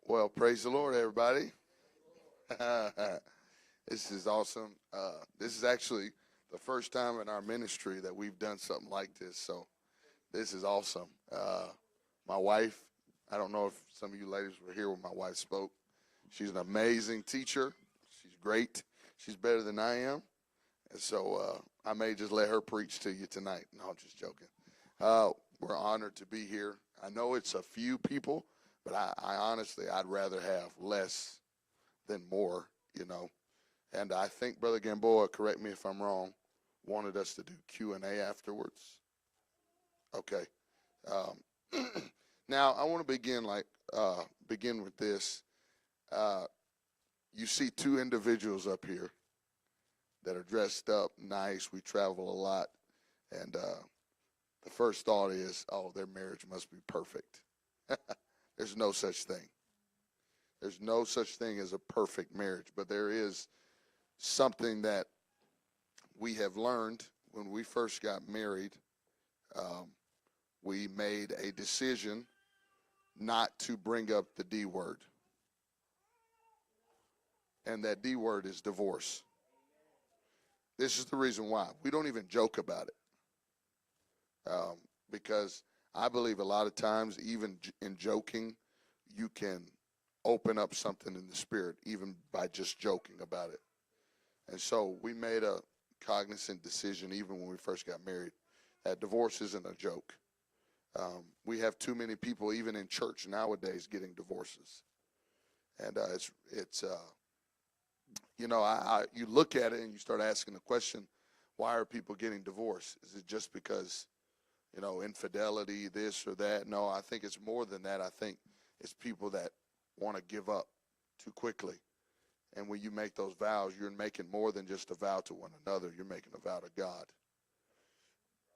Well, praise the Lord, everybody. This is awesome. This is actually the first time in our ministry that we've done something like this, so this is awesome. My wife, I don't know if some of you ladies were here when my wife spoke. She's an amazing teacher. She's great. She's better than I am, and so I may just let her preach to you tonight. No, I'm just joking. We're honored to be here. I know it's a few people, but I honestly, I'd rather have less than more, you know. And I think Brother Gamboa, correct me if I'm wrong, wanted us to do Q&A afterwards. Okay. Um, now, I want to begin with this. You see two individuals up here that are dressed up nice. We travel a lot. And the first thought is, oh, their marriage must be perfect. There's no such thing. There's no such thing as a perfect marriage, but there is something that we have learned when we first got married. We made a decision not to bring up the D word. And that D word is divorce. This is the reason why. We don't even joke about it. Because I believe a lot of times, even in joking, you can open up something in the spirit, even by just joking about it. And so we made a cognizant decision, even when we first got married, that divorce isn't a joke. We have too many people, even in church nowadays, getting divorces. And it's you know, you look at it and you start asking the question, why are people getting divorced? Is it just because, you know, infidelity, this or that? No, I think it's more than that. I think it's people that want to give up too quickly. And when you make those vows, you're making more than just a vow to one another. You're making a vow to God.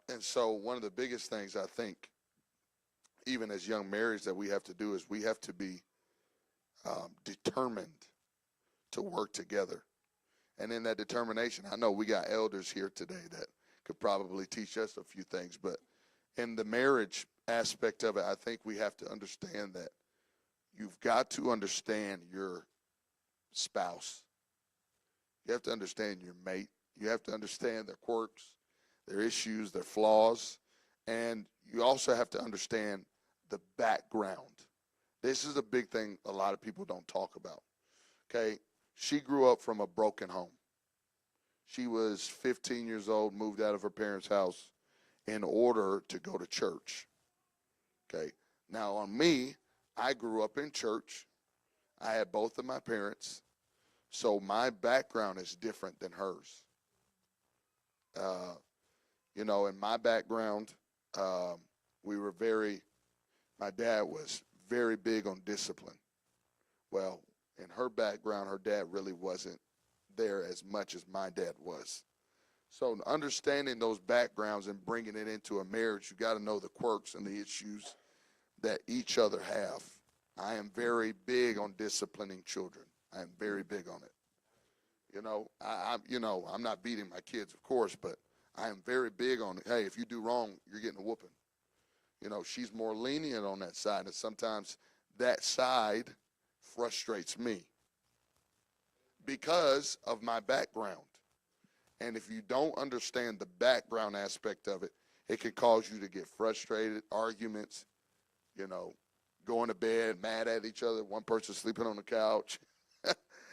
And so one of the biggest things I think, even as young marrieds, that we have to do is we have to be determined to work together. And in that determination, I know we got elders here today that could probably teach us a few things, but in the marriage aspect of it, I think we have to understand that you've got to understand your spouse. You have to understand your mate. You have to understand their quirks, their issues, their flaws, and you also have to understand the background. This is a big thing a lot of people don't talk about. Okay, she grew up from a broken home. She was 15 years old, moved out of her parents' house in order to go to church. Okay, now on me, I grew up in church. I had both of my parents, so my background is different than hers. Uh, in my background, um, we were very, my dad was very big on discipline. Well, in her background, her dad really wasn't there as much as my dad was. So understanding those backgrounds and bringing it into a marriage, you got to know the quirks and the issues that each other have. I am very big on disciplining children. I am very big on it. I'm not beating my kids, of course, but I am very big on it. Hey, if you do wrong, you're getting a whooping. She's more lenient on that side, and sometimes that side frustrates me because of my background. And if you don't understand the background aspect of it, it can cause you to get frustrated, arguments, going to bed, mad at each other. One person sleeping on the couch,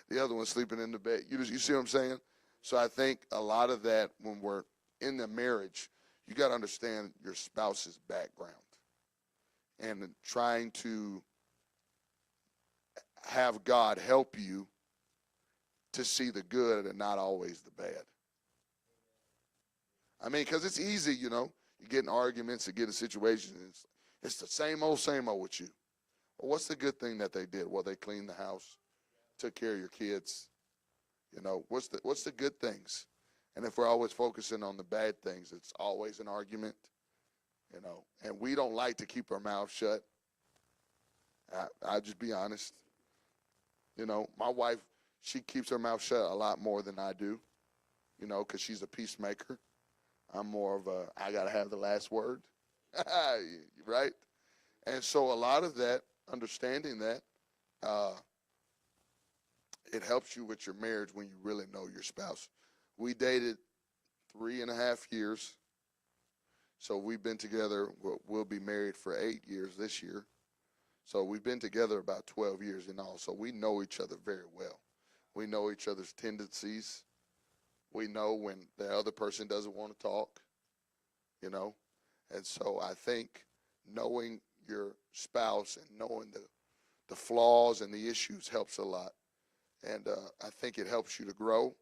the other one sleeping in the bed. You see what I'm saying? So I think a lot of that when we're in the marriage, you got to understand your spouse's background and trying to have God help you to see the good and not always the bad. I mean, because it's easy, you get in arguments and get in situations. It's the same old with you. Well, what's the good thing that they did? Well, they cleaned the house, took care of your kids. What's the good things? And if we're always focusing on the bad things, it's always an argument. And we don't like to keep our mouth shut. I'll just be honest. My wife, she keeps her mouth shut a lot more than I do, because she's a peacemaker. I'm more of I got to have the last word, right? And so a lot of that, understanding that, it helps you with your marriage when you really know your spouse. We dated 3.5 years. So we've been together, we'll be married for 8 years this year. So we've been together about 12 years in all. So we know each other very well. We know each other's tendencies. We know when the other person doesn't want to talk, And so I think knowing your spouse and knowing the flaws and the issues helps a lot. And I think it helps you to grow.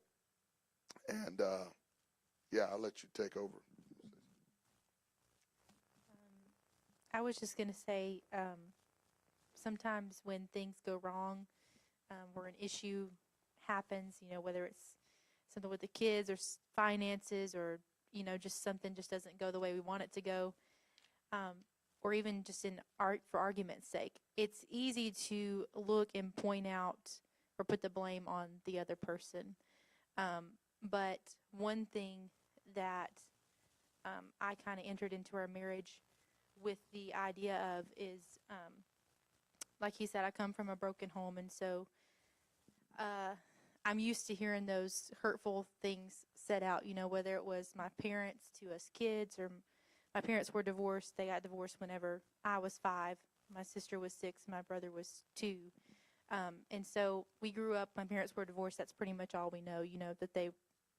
And, I'll let you take over. I was just going to say, sometimes when things go wrong, where an issue happens, whether it's something with the kids or finances or, just something just doesn't go the way we want it to go, or even just for argument's sake, it's easy to look and point out or put the blame on the other person. But one thing that I kind of entered into our marriage with the idea of is, like he said, I come from a broken home, and so I'm used to hearing those hurtful things said out, whether it was my parents to us kids, or my parents were divorced. They got divorced whenever I was 5. My sister was 6. My brother was 2. And so we grew up, my parents were divorced. That's pretty much all we know, that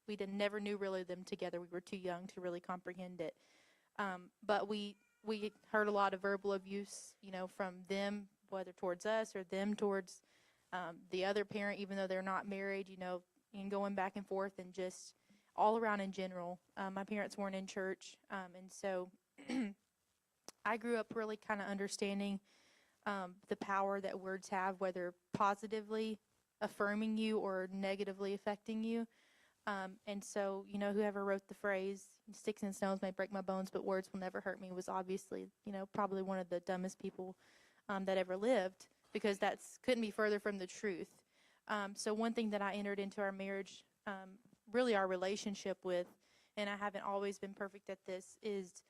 we never knew really them together. We were too young to really comprehend it. But we heard a lot of verbal abuse, from them, whether towards us or them towards the other parent, even though they're not married, and going back and forth and just all around in general. My parents weren't in church, and so I grew up really kind of understanding the power that words have, whether positively affirming you or negatively affecting you. And so, whoever wrote the phrase, "Sticks and stones may break my bones, but words will never hurt me," was obviously, probably one of the dumbest people that ever lived, because couldn't be further from the truth. So one thing that I entered into our marriage, really our relationship with, and I haven't always been perfect at this, is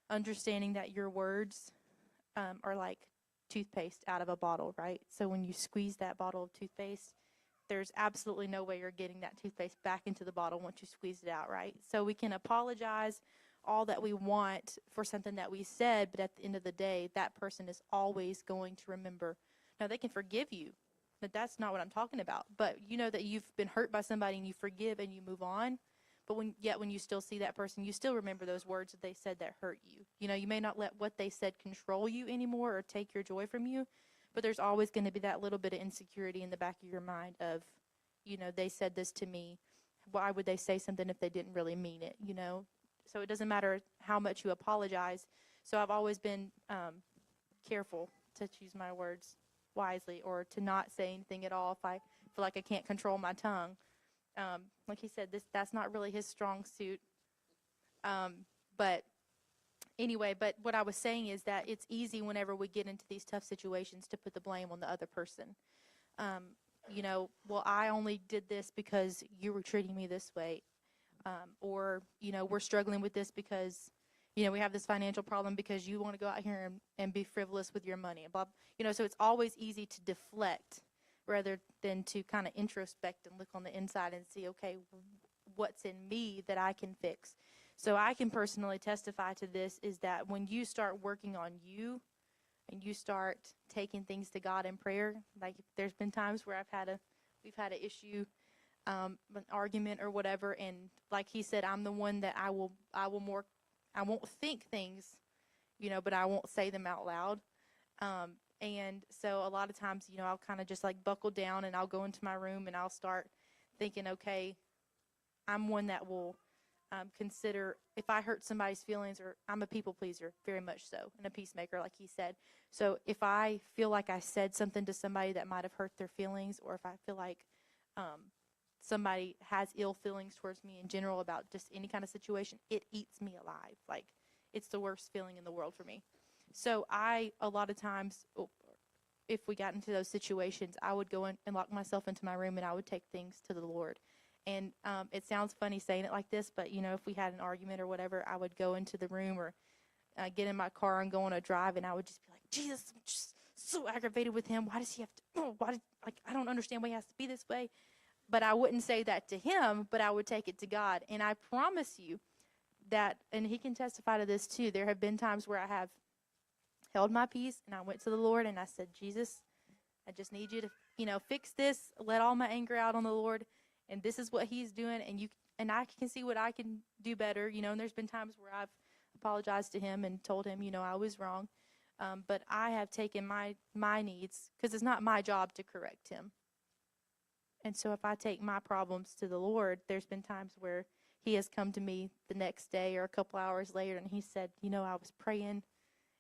understanding that your words are like toothpaste out of a bottle, right? So when you squeeze that bottle of toothpaste, there's absolutely no way you're getting that toothpaste back into the bottle once you squeeze it out, right? So we can apologize all that we want for something that we said, but at the end of the day, that person is always going to remember. Now, they can forgive you, but that's not what I'm talking about. But you know that you've been hurt by somebody and you forgive and you move on. But when you still see that person, you still remember those words that they said that hurt you. You know, you may not let what they said control you anymore or take your joy from you, but there's always going to be that little bit of insecurity in the back of your mind of, you know, they said this to me. Why would they say something if they didn't really mean it, you know? So it doesn't matter how much you apologize. So I've always been careful to choose my words wisely or to not say anything at all if I feel like I can't control my tongue. Like he said, that's not really his strong suit. But anyway, but what I was saying is that it's easy whenever we get into these tough situations to put the blame on the other person. You know, well, I only did this because you were treating me this way. Or, you know, we're struggling with this because, you know, we have this financial problem because you want to go out here and be frivolous with your money. Blah, you know, so it's always easy to deflect rather than to kind of introspect and look on the inside and see, okay, what's in me that I can fix. So I can personally testify to this is that when you start working on you and you start taking things to God in prayer, like there's been times where we've had an issue, an argument or whatever, and like he said, I'm the one that I won't think things, you know, but I won't say them out loud. And so a lot of times, you know, I'll kind of just like buckle down and I'll go into my room and I'll start thinking, okay, I'm one that will consider if I hurt somebody's feelings, or I'm a people pleaser, very much so, and a peacemaker, like he said. So if I feel like I said something to somebody that might have hurt their feelings, or if I feel like somebody has ill feelings towards me in general about just any kind of situation, it eats me alive. Like, it's the worst feeling in the world for me. So a lot of times, if we got into those situations, I would go in and lock myself into my room and I would take things to the Lord. And it sounds funny saying it like this, but, you know, if we had an argument or whatever, I would go into the room or get in my car and go on a drive, and I would just be like, Jesus, I'm just so aggravated with him. Why does he have to, I don't understand why he has to be this way. But I wouldn't say that to him, but I would take it to God. And I promise you that, and he can testify to this too, there have been times where I have held my peace and I went to the Lord and I said, Jesus, I just need you to, you know, fix this, let all my anger out on the Lord, and this is what he's doing, and I can see what I can do better, you know. And there's been times where I've apologized to him and told him, you know, I was wrong, but I have taken my needs, because it's not my job to correct him. And so if I take my problems to the Lord, there's been times where he has come to me the next day or a couple hours later and he said, you know, I was praying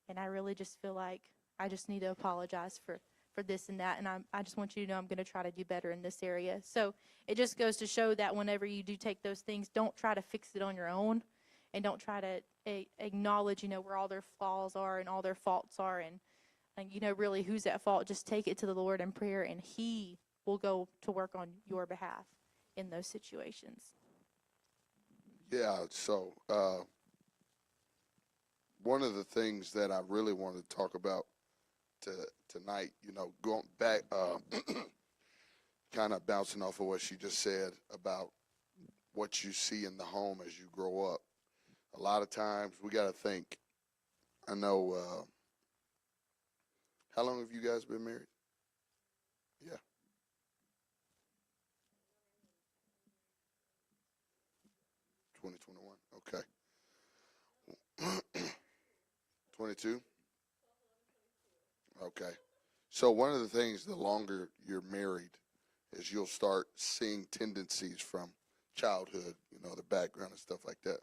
and I really just feel like I just need to apologize for this and that. And I just want you to know I'm going to try to do better in this area. So it just goes to show that whenever you do take those things, don't try to fix it on your own, and don't try to acknowledge, you know, where all their flaws are and all their faults are, and you know, really who's at fault. Just take it to the Lord in prayer, and he will go to work on your behalf in those situations. Yeah, so one of the things that I really wanted to talk about tonight, you know, going back, kind of bouncing off of what she just said about what you see in the home as you grow up. A lot of times we got to think, I know, how long have you guys been married? Yeah. 2021. Okay. 22? Okay. So one of the things, the longer you're married, is you'll start seeing tendencies from childhood, you know, the background and stuff like that.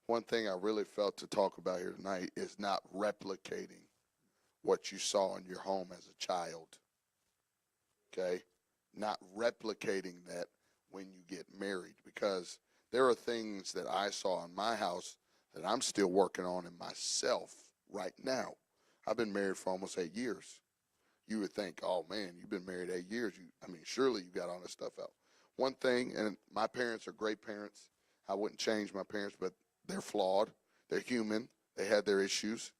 One thing I really felt to talk about here tonight is not replicating what you saw in your home as a child. Okay? Not replicating that when you get married, because there are things that I saw in my house that I'm still working on in myself right now. I've been married for almost 8 years. You would think, oh man, you've been married 8 years. Surely you got all this stuff out. One thing, and my parents are great parents. I wouldn't change my parents, but they're flawed. They're human. They had their issues.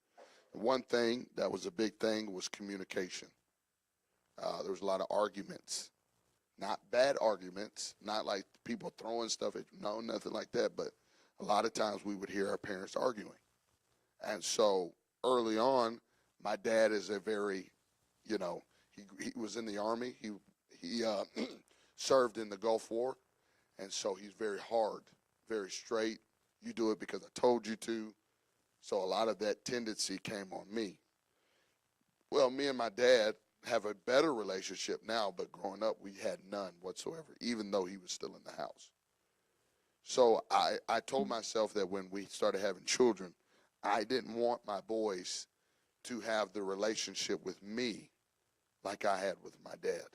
One thing that was a big thing was communication. There was a lot of arguments Not bad arguments, not like people throwing stuff at you, no, nothing like that. But a lot of times we would hear our parents arguing. And so early on, my dad is a very, he was in the Army. He served in the Gulf War. And so he's very hard, very straight. You do it because I told you to. So a lot of that tendency came on me. Well, me and my dad have a better relationship now, but growing up, we had none whatsoever, even though he was still in the house. So I told myself that when we started having children, I didn't want my boys to have the relationship with me like I had with my dad.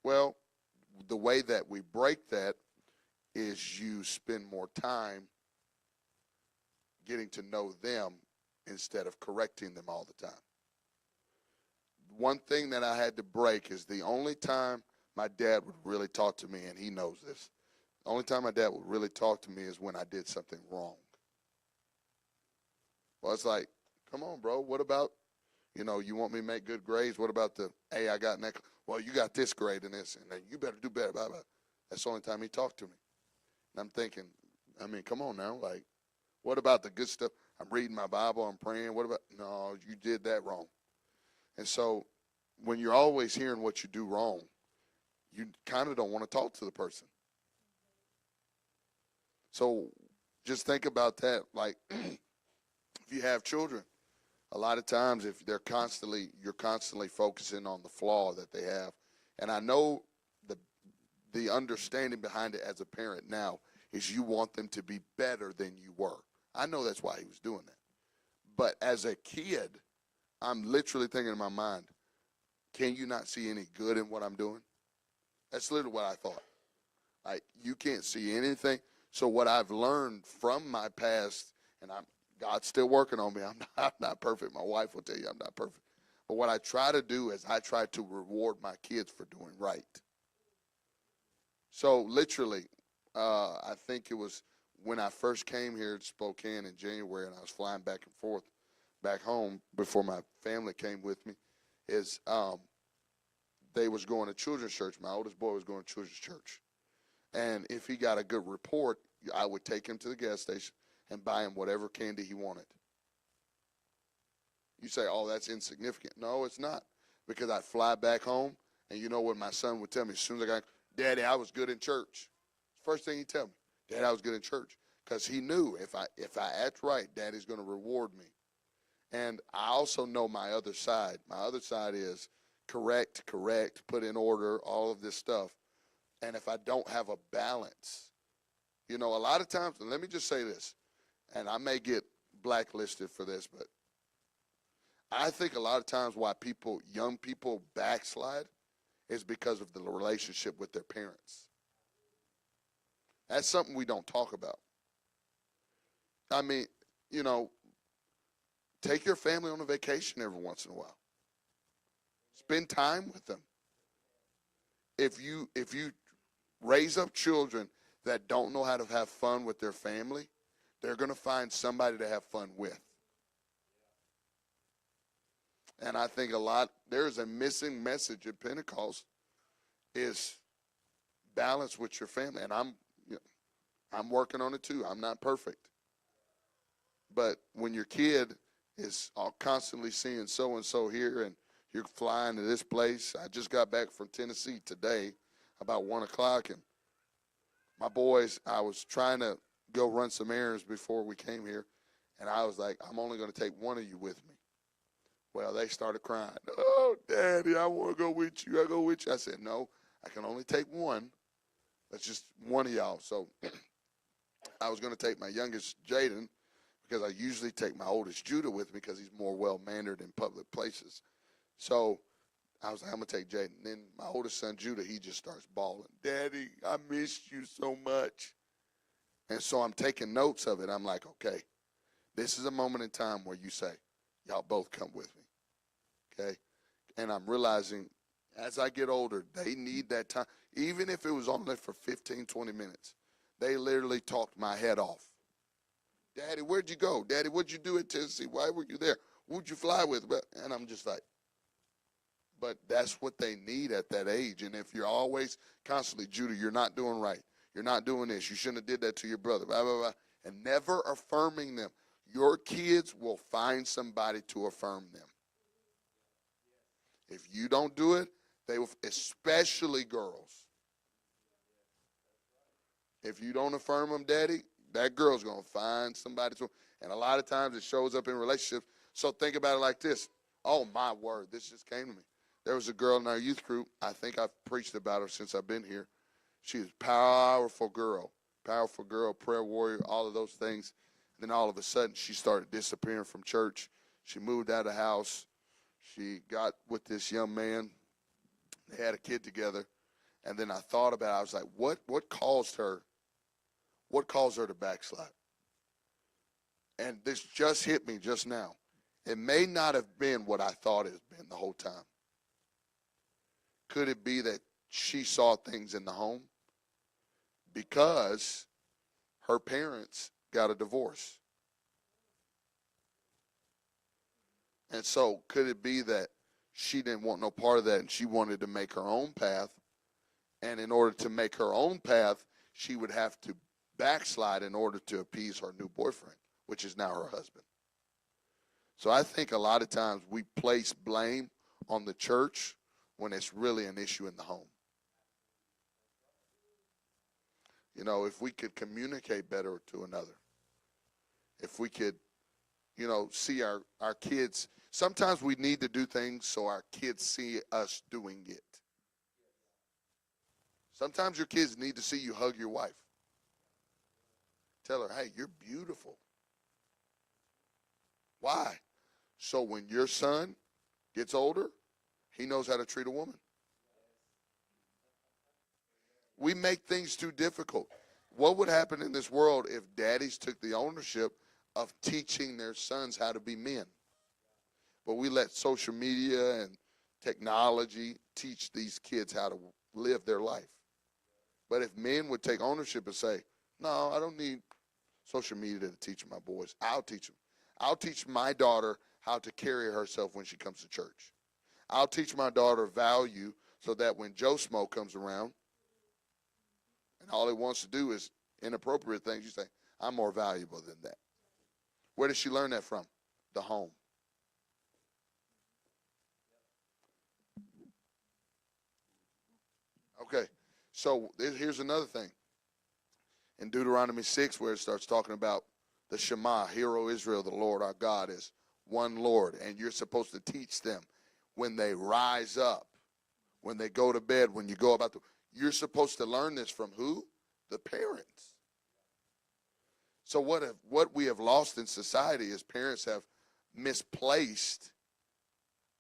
Well, the way that we break that is you spend more time getting to know them instead of correcting them all the time. One thing that I had to break is the only time my dad would really talk to me, and he knows this, the only time my dad would really talk to me is when I did something wrong. Well, it's like, come on, bro, what about, you want me to make good grades? What about hey, I got next, well, you got this grade in this, and then you better do better, blah, blah. That's the only time he talked to me. And I'm thinking, come on now, like, what about the good stuff? I'm reading my Bible, I'm praying. What about, no, you did that wrong. And so when you're always hearing what you do wrong, you kind of don't want to talk to the person. So just think about that. Like, if you have children, a lot of times if you're constantly focusing on the flaw that they have. And I know the understanding behind it as a parent now is you want them to be better than you were. I know that's why he was doing that. But as a kid, I'm literally thinking in my mind, can you not see any good in what I'm doing? That's literally what I thought. Like, you can't see anything. So what I've learned from my past, and God's still working on me. I'm not perfect. My wife will tell you I'm not perfect. But what I try to do is I try to reward my kids for doing right. So literally, I think it was when I first came here to Spokane in January, and I was flying back and forth back home before my family came with me, is they was going to children's church. My oldest boy was going to children's church. And if he got a good report, I would take him to the gas station and buy him whatever candy he wanted. You say, oh, that's insignificant. No, it's not. Because I'd fly back home, and you know what my son would tell me as soon as I got, Daddy, I was good in church. First thing he'd tell me, Daddy, I was good in church. Because he knew if I act right, Daddy's going to reward me. And I also know my other side. My other side is correct, put in order, all of this stuff. And if I don't have a balance, a lot of times, and let me just say this, and I may get blacklisted for this, but I think a lot of times why young people backslide is because of the relationship with their parents. That's something we don't talk about. Take your family on a vacation every once in a while. Spend time with them. If you raise up children that don't know how to have fun with their family, they're going to find somebody to have fun with. And I think there's a missing message at Pentecost is balance with your family. And I'm working on it too. I'm not perfect. But when your kid is constantly seeing so-and-so here and you're flying to this place. I just got back from Tennessee today about 1 o'clock, and my boys, I was trying to go run some errands before we came here, and I was like, I'm only going to take one of you with me. Well, they started crying. Oh, Daddy, I want to go with you. I go with you. I said, no, I can only take one. That's just one of y'all. So I was going to take my youngest, Jaden, because I usually take my oldest, Judah, with me because he's more well-mannered in public places. So I was like, I'm going to take Jaden. Then my oldest son, Judah, he just starts bawling. Daddy, I missed you so much. And so I'm taking notes of it. I'm like, okay, this is a moment in time where you say, y'all both come with me. Okay? And I'm realizing as I get older, they need that time. Even if it was only for 15, 20 minutes, they literally talked my head off. Daddy, where'd you go? Daddy, what'd you do in Tennessee? Why were you there? Who'd you fly with? And I'm just like, But that's what they need at that age. And if you're always constantly, Judah, you're not doing right. You're not doing this. You shouldn't have did that to your brother. Blah, blah, blah. And never affirming them. Your kids will find somebody to affirm them. If you don't do it, they will, especially girls. If you don't affirm them, daddy, that girl's going to find somebody to. And a lot of times it shows up in relationships. So think about it like this. Oh, my word, this just came to me. There was a girl in our youth group. I think I've preached about her since I've been here. She was a powerful girl, prayer warrior, all of those things. And then all of a sudden, she started disappearing from church. She moved out of the house. She got with this young man. They had a kid together. And then I thought about it. I was like, what caused her? What caused her to backslide? And this just hit me just now. It may not have been what I thought it had been the whole time. Could it be that she saw things in the home? Because her parents got a divorce. And so could it be that she didn't want no part of that and she wanted to make her own path? And in order to make her own path, she would have to backslide in order to appease her new boyfriend, which is now her husband. So I think a lot of times we place blame on the church when it's really an issue in the home. You know, if we could communicate better to another, if we could, you know, see our kids. Sometimes we need to do things so our kids see us doing it. Sometimes your kids need to see you hug your wife. Tell her, hey, you're beautiful. Why? So when your son gets older, he knows how to treat a woman. We make things too difficult. What would happen in this world if daddies took the ownership of teaching their sons how to be men? But we let social media and technology teach these kids how to live their life. But if men would take ownership and say, no, I don't need social media to teach my boys. I'll teach them. I'll teach my daughter how to carry herself when she comes to church. I'll teach my daughter value so that when Joe Smo comes around and all he wants to do is inappropriate things, you say, I'm more valuable than that. Where did she learn that from? The home. Okay, so here's another thing. In Deuteronomy 6, where it starts talking about the Shema, Hear, O Israel, the Lord our God is one Lord. And you're supposed to teach them when they rise up, when they go to bed, when you go about you're supposed to learn this from who? The parents. So what we have lost in society is parents have misplaced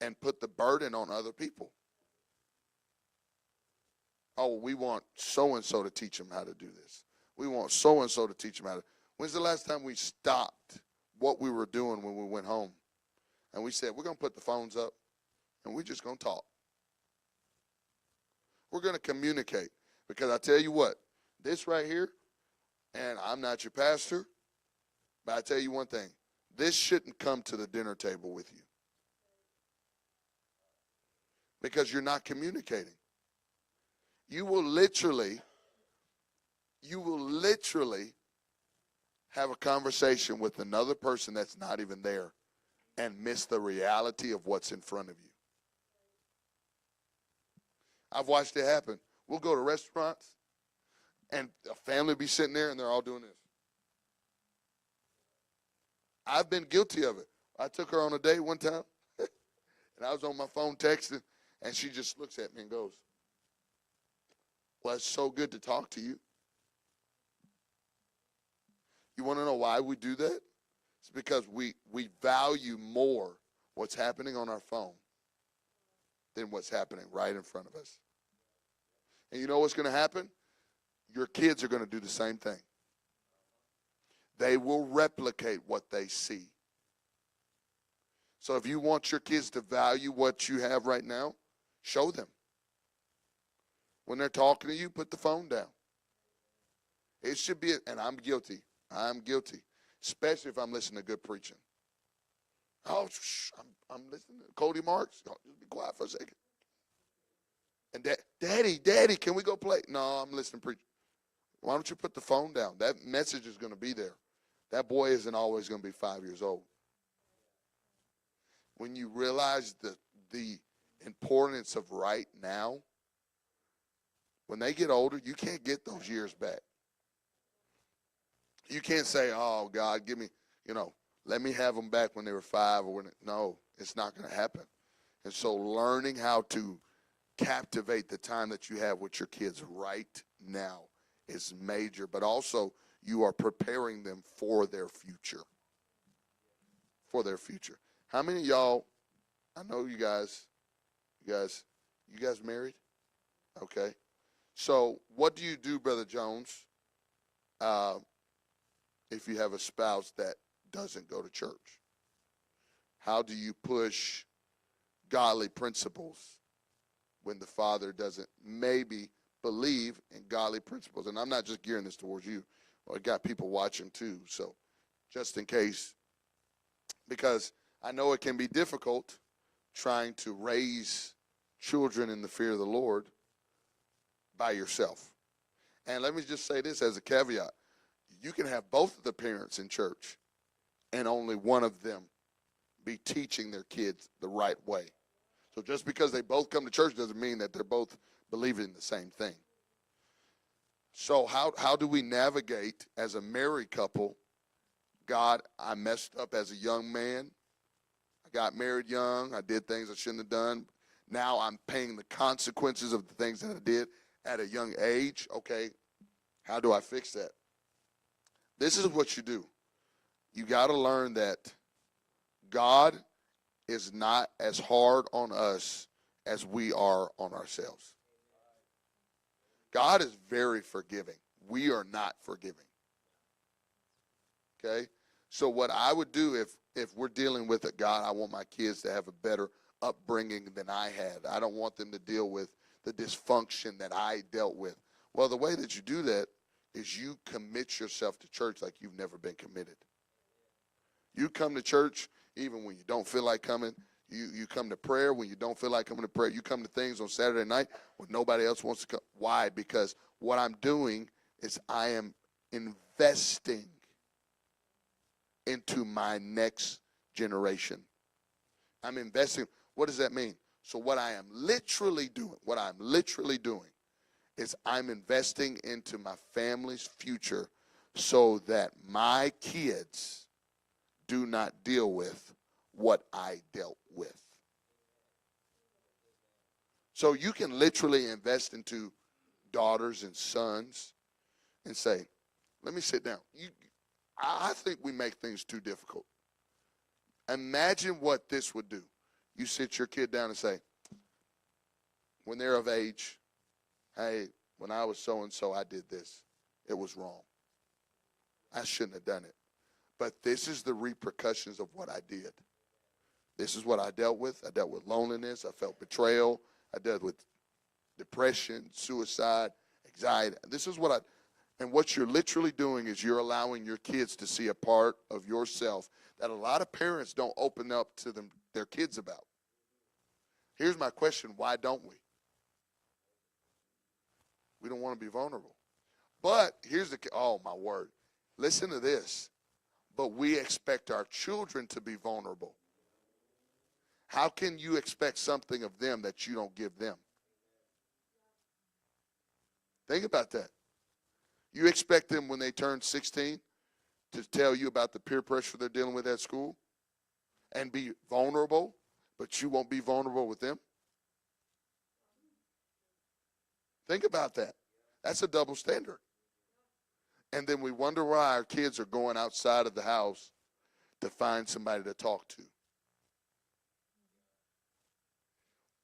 and put the burden on other people. Oh, we want so-and-so to teach them how to do this. We want so-and-so to teach them how to. When's the last time we stopped what we were doing when we went home? And we said, we're going to put the phones up, and we're just going to talk. We're going to communicate. Because I tell you what, this right here, and I'm not your pastor, but I tell you one thing. This shouldn't come to the dinner table with you. Because you're not communicating. You will literally have a conversation with another person that's not even there and miss the reality of what's in front of you. I've watched it happen. We'll go to restaurants and a family will be sitting there and they're all doing this. I've been guilty of it. I took her on a date one time and I was on my phone texting and she just looks at me and goes, well, it's so good to talk to you. You want to know why we do that? It's because we value more what's happening on our phone than what's happening right in front of us. And you know what's going to happen? Your kids are going to do the same thing. They will replicate what they see. So if you want your kids to value what you have right now, show them. When they're talking to you, put the phone down. It should be, and I'm guilty. I'm guilty, especially if I'm listening to good preaching. Oh, I'm listening to Cody Marks. Oh, just be quiet for a second. And Daddy, can we go play? No, I'm listening to preach. Why don't you put the phone down? That message is going to be there. That boy isn't always going to be 5 years old. When you realize the importance of right now, when they get older, you can't get those years back. You can't say, oh, God, give me, let me have them back when they were 5 or when. No, it's not going to happen. And so learning how to captivate the time that you have with your kids right now is major, but also you are preparing them for their future. For their future. How many of y'all, I know you guys married? Okay. So what do you do, Brother Jones, if you have a spouse that doesn't go to church? How do you push godly principles when the father doesn't maybe believe in godly principles? And I'm not just gearing this towards you. I got people watching too, so just in case, because I know it can be difficult trying to raise children in the fear of the Lord by yourself. And let me just say this as a caveat. You can have both of the parents in church and only one of them be teaching their kids the right way. So just because they both come to church doesn't mean that they're both believing the same thing. So how do we navigate as a married couple? God, I messed up as a young man. I got married young. I did things I shouldn't have done. Now I'm paying the consequences of the things that I did at a young age. Okay, how do I fix that? This is what you do. You got to learn that God is not as hard on us as we are on ourselves. God is very forgiving. We are not forgiving. Okay? So what I would do if we're dealing with it, God, I want my kids to have a better upbringing than I had. I don't want them to deal with the dysfunction that I dealt with. Well, the way that you do that is you commit yourself to church like you've never been committed. You come to church even when you don't feel like coming. You come to prayer when you don't feel like coming to prayer. You come to things on Saturday night when nobody else wants to come. Why? Because what I'm doing is I am investing into my next generation. I'm investing. What does that mean? So what I'm literally doing is I'm investing into my family's future so that my kids do not deal with what I dealt with. So you can literally invest into daughters and sons and say, let me sit down. I think we make things too difficult. Imagine what this would do. You sit your kid down and say, when they're of age, hey, when I was so-and-so, I did this. It was wrong. I shouldn't have done it. But this is the repercussions of what I did. This is what I dealt with. I dealt with loneliness. I felt betrayal. I dealt with depression, suicide, anxiety. This is and what you're literally doing is you're allowing your kids to see a part of yourself that a lot of parents don't open up to their kids about. Here's my question, why don't we? We don't want to be vulnerable. But oh my word, listen to this. But we expect our children to be vulnerable. How can you expect something of them that you don't give them? Think about that. You expect them when they turn 16 to tell you about the peer pressure they're dealing with at school and be vulnerable, but you won't be vulnerable with them? Think about that. That's a double standard. And then we wonder why our kids are going outside of the house to find somebody to talk to.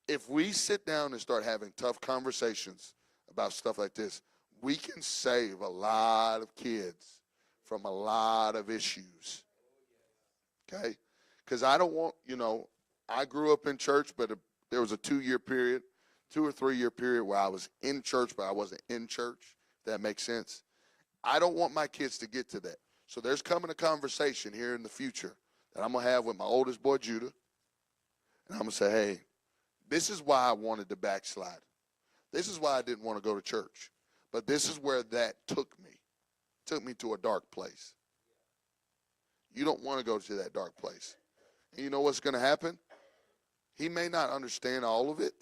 If we sit down and start having tough conversations about stuff like this, we can save a lot of kids from a lot of issues. Okay? Because I don't want, I grew up in church, but there was a 2 or 3 year period where I was in church, but I wasn't in church, if that makes sense. I don't want my kids to get to that. So there's coming a conversation here in the future that I'm going to have with my oldest boy, Judah. And I'm going to say, hey, this is why I wanted to backslide. This is why I didn't want to go to church. But this is where that took me. Took me to a dark place. You don't want to go to that dark place. And you know what's going to happen? He may not understand all of it,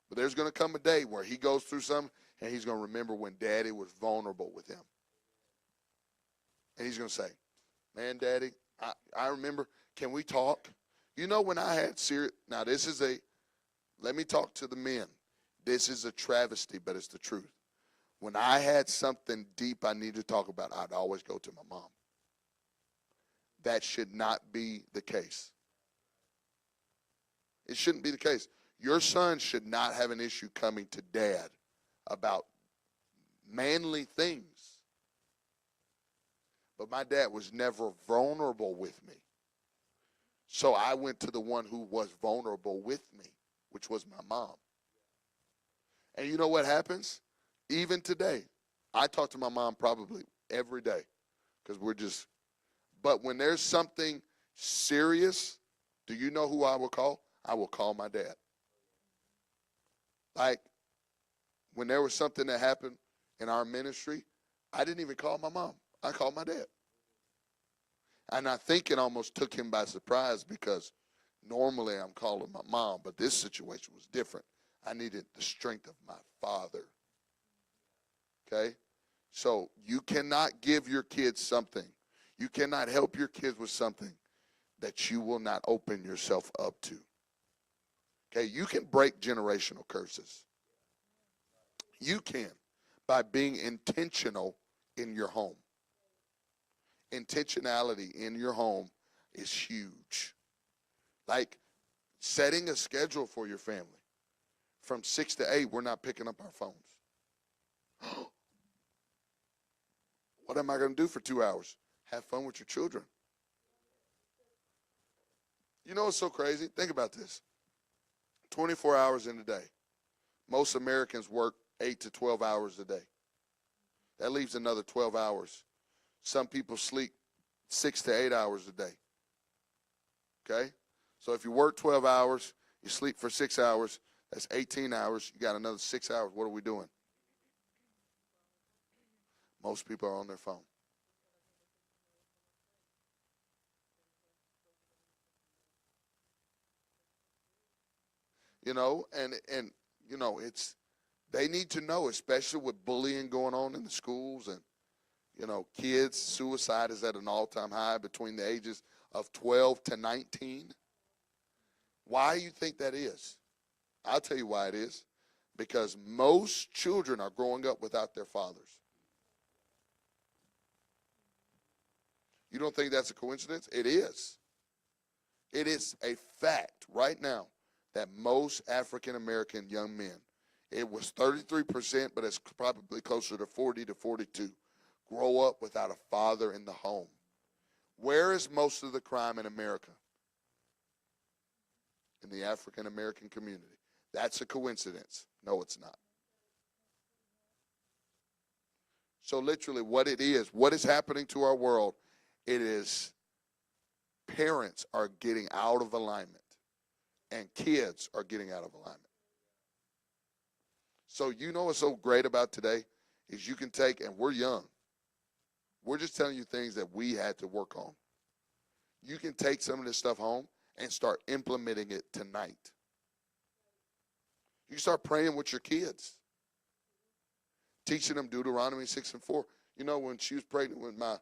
but there's going to come a day where he goes through something and he's going to remember when Daddy was vulnerable with him. And he's going to say, man, Daddy, I remember, can we talk? You know when I had serious, now this is let me talk to the men. This is a travesty, but it's the truth. When I had something deep I needed to talk about, I'd always go to my mom. That should not be the case. It shouldn't be the case. Your son should not have an issue coming to dad about manly things. But my dad was never vulnerable with me. So I went to the one who was vulnerable with me, which was my mom. And you know what happens? Even today, I talk to my mom probably every day because but when there's something serious, do you know who I will call? I will call my dad. Like, when there was something that happened in our ministry, I didn't even call my mom. I called my dad. And I think it almost took him by surprise because normally I'm calling my mom, but this situation was different. I needed the strength of my father. Okay? So you cannot give your kids something. You cannot help your kids with something that you will not open yourself up to. Okay? You can break generational curses. You can by being intentional in your home. Intentionality in your home is huge. Like setting a schedule for your family. From 6 to 8, we're not picking up our phones. What am I going to do for 2 hours? Have fun with your children. You know what's so crazy? Think about this. 24 hours in a day. Most Americans work 8 to 12 hours a day. That leaves another 12 hours. Some people sleep 6 to 8 hours a day. Okay? So if you work 12 hours, you sleep for 6 hours, that's 18 hours. You got another 6 hours. What are we doing? Most people are on their phone. You know, and you know, they need to know, especially with bullying going on in the schools and, you know, kids, suicide is at an all-time high between the ages of 12 to 19. Why you think that is? I'll tell you why it is. Because most children are growing up without their fathers. You don't think that's a coincidence? It is. It is a fact right now that most African American young men, it was 33%, but it's probably closer to 40 to 42, grow up without a father in the home. Where is most of the crime in America? In the African American community. That's a coincidence. No, it's not. So literally what it is, what is happening to our world, it is parents are getting out of alignment and kids are getting out of alignment. So you know what's so great about today is you can take, and we're young. We're just telling you things that we had to work on. You can take some of this stuff home and start implementing it tonight. You start praying with your kids. Teaching them Deuteronomy 6 and 4. You know, when she was pregnant with my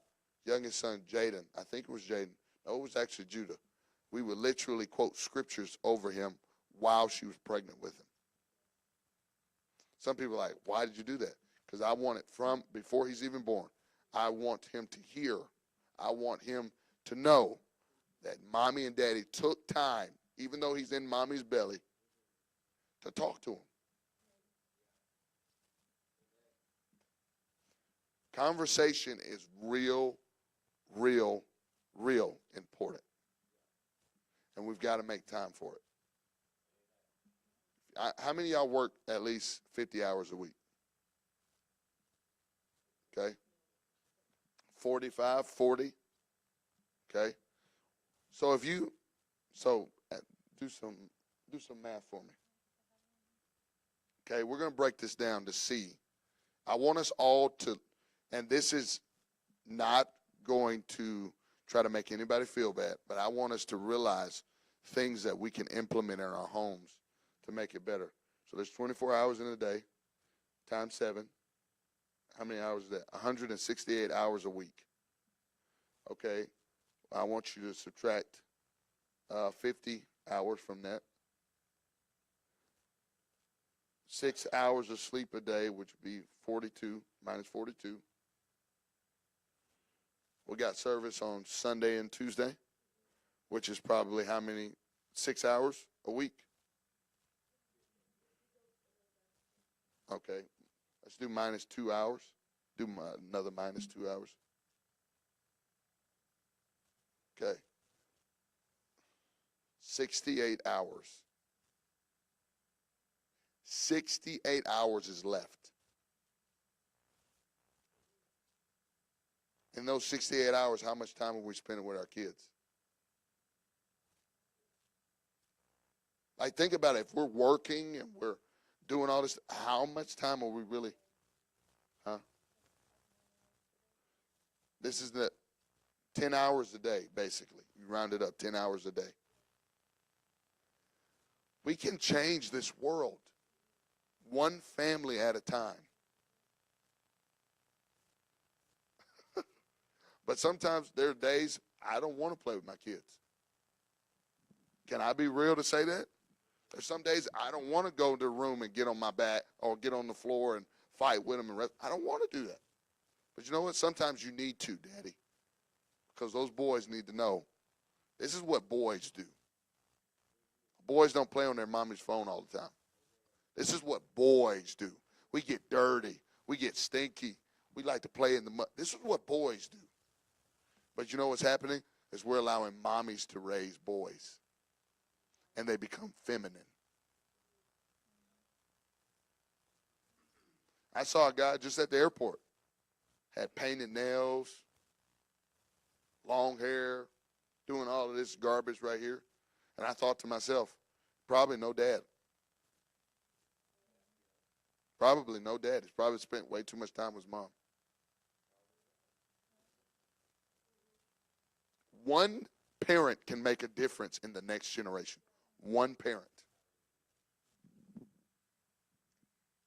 youngest son, Jaden, I think it was Jaden. No, it was actually Judah. We would literally quote scriptures over him while she was pregnant with him. Some people are like, why did you do that? Because I want it from before he's even born. I want him to hear. I want him to know that mommy and daddy took time, even though he's in mommy's belly, to talk to him. Conversation is real important. And we've got to make time for it. How many of y'all work at least 50 hours a week? Okay. 45, 40. Okay. So do some math for me. Okay, we're going to break this down to see. I want us all to, and this is not going to try to make anybody feel bad, but I want us to realize things that we can implement in our homes to make it better. So there's 24 hours in a day, times 7. How many hours is that? 168 hours a week. Okay, I want you to subtract 50 hours from that. 6 hours of sleep a day, which would be 42, minus 42. We got service on Sunday and Tuesday, which is probably how many? 6 hours a week? Okay, let's do minus 2 hours. Do another minus 2 hours. Okay. 68 hours. 68 hours is left. In those 68 hours, how much time are we spending with our kids? Like, think about it. If we're working and we're doing all this, how much time are we really? Huh? This is the 10 hours a day, basically. You round it up, 10 hours a day. We can change this world one family at a time. But sometimes there are days I don't want to play with my kids. Can I be real to say that? There's some days I don't want to go to the room and get on my back or get on the floor and fight with them. I don't want to do that. But you know what? Sometimes you need to, Daddy, because those boys need to know this is what boys do. Boys don't play on their mommy's phone all the time. This is what boys do. We get dirty. We get stinky. We like to play in the mud. This is what boys do. But you know what's happening? Is we're allowing mommies to raise boys. And they become feminine. I saw a guy just at the airport. Had painted nails, long hair, doing all of this garbage right here. And I thought to myself, probably no dad. Probably no dad. He's probably spent way too much time with his mom. One parent can make a difference in the next generation. One parent.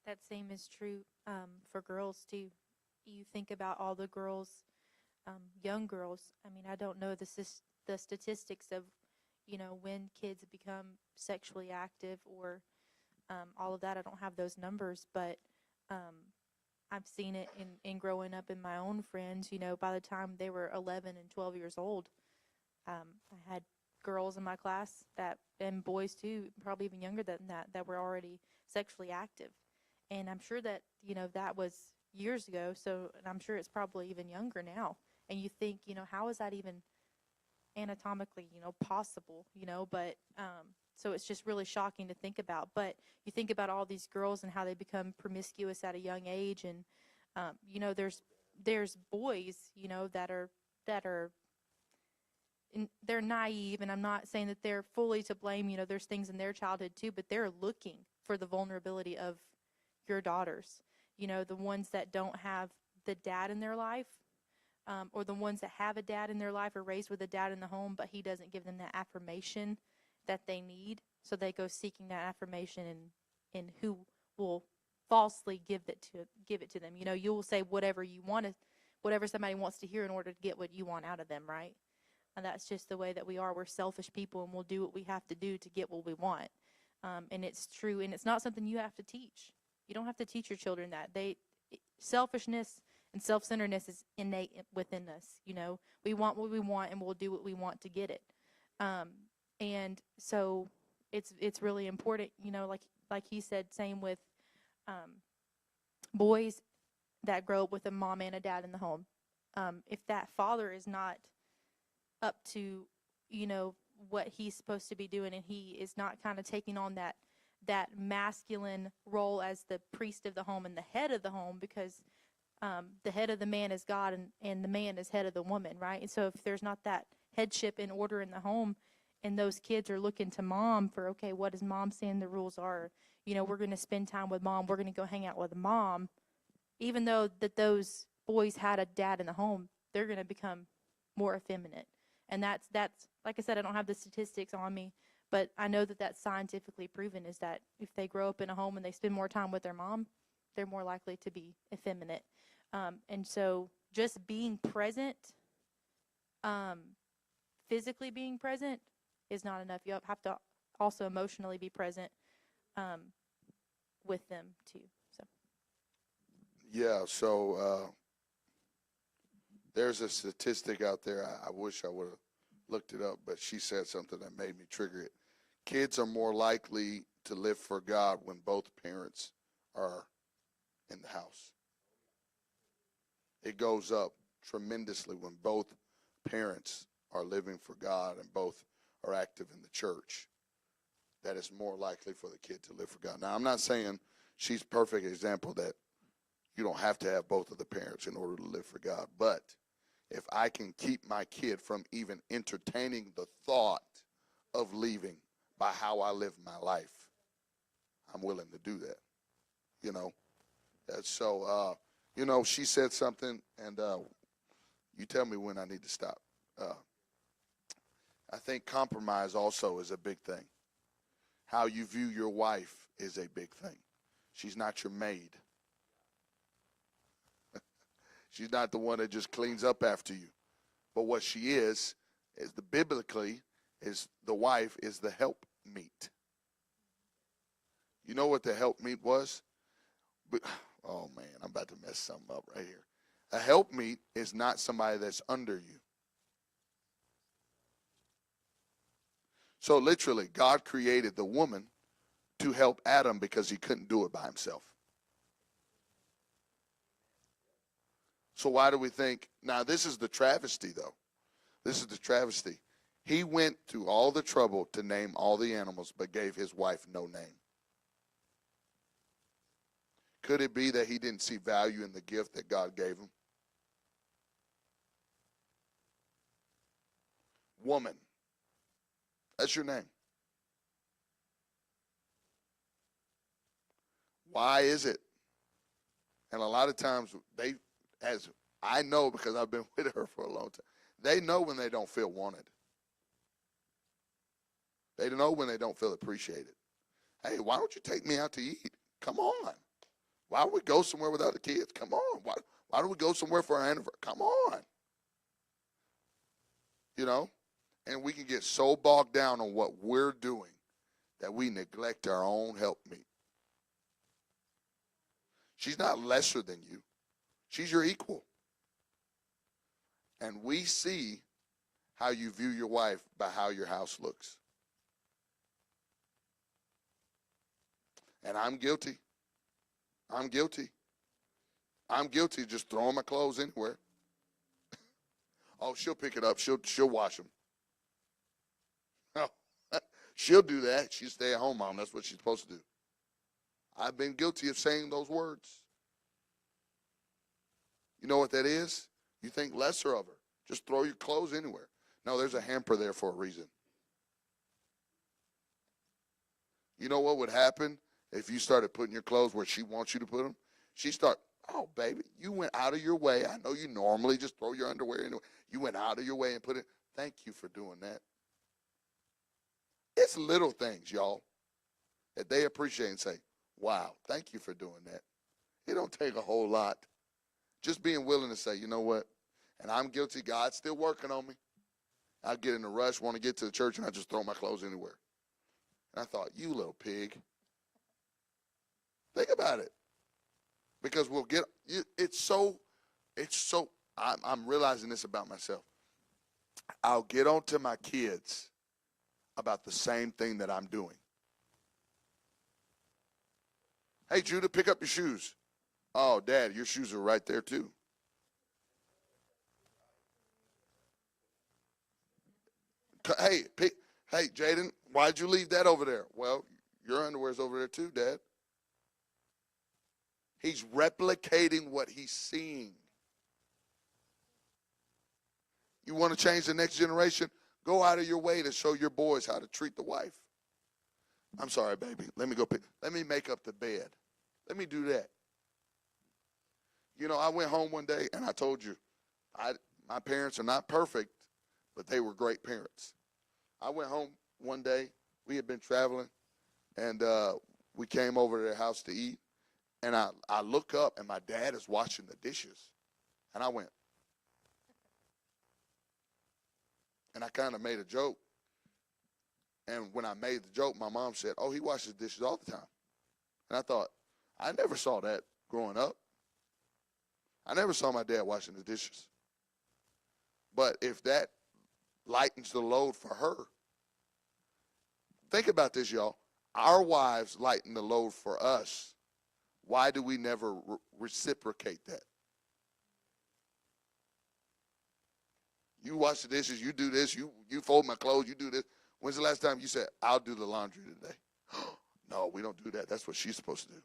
That same is true for girls too. You think about all the girls, young girls. I mean, I don't know the statistics of, when kids become sexually active or all of that. I don't have those numbers, but I've seen it in growing up in my own friends. By the time they were 11 and 12 years old, I had girls in my class and boys too, probably even younger than that were already sexually active. And I'm sure that, that was years ago. So, and I'm sure it's probably even younger now. And you think, how is that even anatomically, possible, but, so it's just really shocking to think about. But you think about all these girls and how they become promiscuous at a young age. And, there's boys, that are, they're naive, and I'm not saying that they're fully to blame. There's things in their childhood too, but they're looking for the vulnerability of your daughters. The ones that don't have the dad in their life, or the ones that have a dad in their life or raised with a dad in the home, but he doesn't give them that affirmation that they need. So they go seeking that affirmation in who will falsely give it to them. You will say whatever somebody wants to hear in order to get what you want out of them, right? And that's just the way that we are. We're selfish people, and we'll do what we have to do to get what we want. And it's true, and it's not something you have to teach. You don't have to teach your children that. Selfishness and self-centeredness is innate within us. We want what we want, and we'll do what we want to get it. And so it's really important. Like he said, same with boys that grow up with a mom and a dad in the home. If that father is not up to, what he's supposed to be doing, and he is not kind of taking on that masculine role as the priest of the home and the head of the home, because the head of the man is God, and the man is head of the woman, right? And so if there's not that headship in order in the home, and those kids are looking to mom for, okay, what is mom saying the rules are? You know, we're going to spend time with mom. We're going to go hang out with mom. Even though that those boys had a dad in the home, they're going to become more effeminate. And that's like I said, I don't have the statistics on me, but I know that that's scientifically proven, is that if they grow up in a home and they spend more time with their mom, they're more likely to be effeminate. And so just being present, physically being present is not enough. You have to also emotionally be present with them too. So Yeah, so there's a statistic out there. I wish I would have looked it up, but she said something that made me trigger it. Kids are more likely to live for God when both parents are in the house. It goes up tremendously when both parents are living for God and both are active in the church. That is more likely for the kid to live for God. Now, I'm not saying she's a perfect example that you don't have to have both of the parents in order to live for God. But if I can keep my kid from even entertaining the thought of leaving by how I live my life, I'm willing to do that. You know, so you know, she said something, and you tell me when I need to stop. I think compromise also is a big thing. How you view your wife is a big thing. She's not your maid. She's not the one that just cleans up after you. But what she is the biblically, is the wife is the helpmeet. You know what the helpmeet was? Oh, man, I'm about to mess something up right here. A helpmeet is not somebody that's under you. So literally, God created the woman to help Adam because he couldn't do it by himself. So why do we think, now this is the travesty though. This is the travesty. He went through all the trouble to name all the animals, but gave his wife no name. Could it be that he didn't see value in the gift that God gave him? Woman. That's your name. Why is it? And a lot of times they, as I know because I've been with her for a long time, they know when they don't feel wanted. They know when they don't feel appreciated. Hey, why don't you take me out to eat? Come on. Why don't we go somewhere without the kids? Come on. Why don't we go somewhere for our anniversary? Come on. You know? And we can get so bogged down on what we're doing that we neglect our own helpmeet. She's not lesser than you. She's your equal. And we see how you view your wife by how your house looks. And I'm guilty. I'm guilty. I'm guilty of just throwing my clothes anywhere. Oh, she'll pick it up. She'll wash them. No, she'll do that. She'll stay at home mom. That's what she's supposed to do. I've been guilty of saying those words. You know what that is? You think lesser of her. Just throw your clothes anywhere. No, there's a hamper there for a reason. You know what would happen if you started putting your clothes where she wants you to put them? She'd start, oh, baby, you went out of your way. I know you normally just throw your underwear anywhere. You went out of your way and put it. Thank you for doing that. It's little things, y'all, that they appreciate and say, wow, thank you for doing that. It don't take a whole lot. Just being willing to say, you know what? And I'm guilty. God's still working on me. I get in a rush, want to get to the church, and I just throw my clothes anywhere. And I thought, you little pig. Think about it. Because we'll get, I'm realizing this about myself. I'll get on to my kids about the same thing that I'm doing. Hey, Judah, pick up your shoes. Oh, Dad, your shoes are right there too. Hey, Jaden, why'd you leave that over there? Well, your underwear's over there too, Dad. He's replicating what he's seeing. You want to change the next generation? Go out of your way to show your boys how to treat the wife. I'm sorry, baby. Let me make up the bed. Let me do that. You know, I went home one day and I told you, my parents are not perfect, but they were great parents. I went home one day. We had been traveling, and we came over to their house to eat. And I look up, and my dad is washing the dishes. And I went, and I kind of made a joke. And when I made the joke, my mom said, "Oh, he washes dishes all the time." And I thought, I never saw that growing up. I never saw my dad washing the dishes. But if that lightens the load for her, think about this, y'all. Our wives lighten the load for us. Why do we never reciprocate that? You wash the dishes, you do this, you fold my clothes, you do this. When's the last time you said, "I'll do the laundry today"? No, we don't do that. That's what she's supposed to do.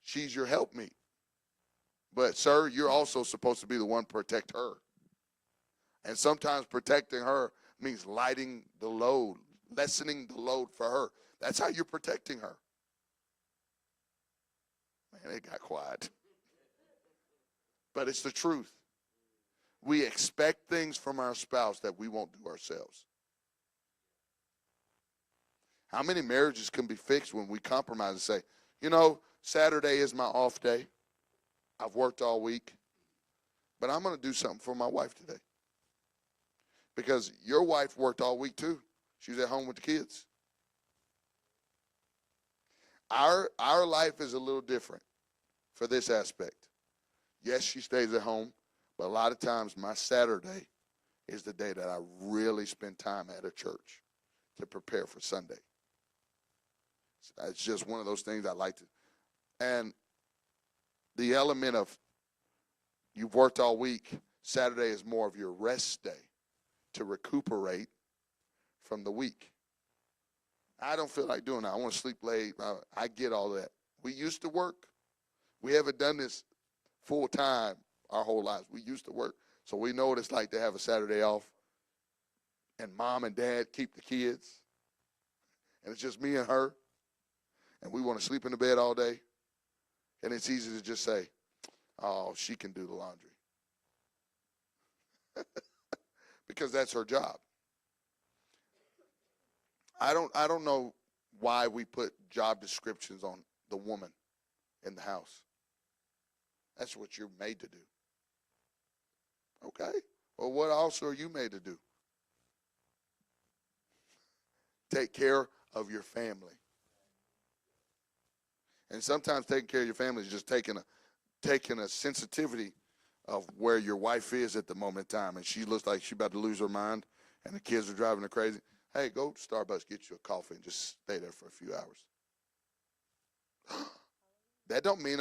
She's your helpmeet. But, sir, you're also supposed to be the one to protect her. And sometimes protecting her means lighting the load, lessening the load for her. That's how you're protecting her. Man, it got quiet. But it's the truth. We expect things from our spouse that we won't do ourselves. How many marriages can be fixed when we compromise and say, you know, Saturday is my off day. I've worked all week, but I'm going to do something for my wife today. Because your wife worked all week too. She was at home with the kids. Our life is a little different for this aspect. Yes, she stays at home, but a lot of times my Saturday is the day that I really spend time at a church to prepare for Sunday. It's just one of those things I like to. And the element of you've worked all week, Saturday is more of your rest day to recuperate from the week. I don't feel like doing that. I want to sleep late. I get all that. We used to work. We haven't done this full time our whole lives. We used to work. So we know what it's like to have a Saturday off. And mom and dad keep the kids. And it's just me and her. And we want to sleep in the bed all day. And it's easy to just say, "Oh, she can do the laundry." Because that's her job. I don't know why we put job descriptions on the woman in the house. That's what you're made to do. Okay. Well, what else are you made to do? Take care of your family. And sometimes taking care of your family is just taking a sensitivity of where your wife is at the moment in time, and she looks like she's about to lose her mind, and the kids are driving her crazy. Hey, go to Starbucks, get you a coffee, and just stay there for a few hours. That don't mean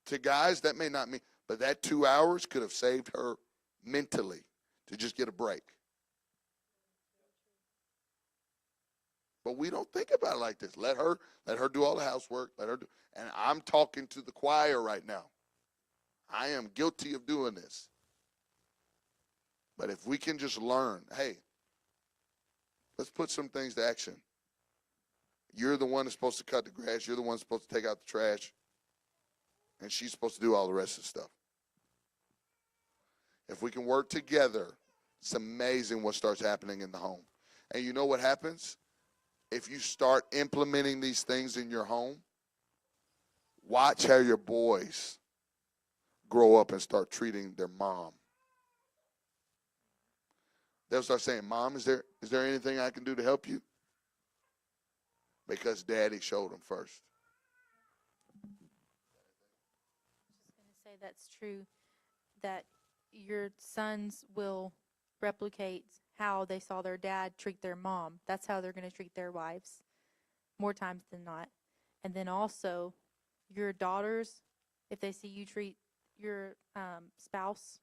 to guys. That may not mean, but that 2 hours could have saved her mentally to just get a break. But we don't think about it like this. Let her do all the housework. Let her do. And I'm talking to the choir right now. I am guilty of doing this. But if we can just learn, hey, let's put some things to action. You're the one that's supposed to cut the grass. You're the one that's supposed to take out the trash. And she's supposed to do all the rest of the stuff. If we can work together, it's amazing what starts happening in the home. And you know what happens? If you start implementing these things in your home, watch how your boys grow up and start treating their mom. They'll start saying, "Mom, is there anything I can do to help you?" Because Daddy showed them first. Just going to say that's true, that your sons will replicate how they saw their dad treat their mom. That's how they're going to treat their wives more times than not. And then also your daughters, if they see you treat your spouse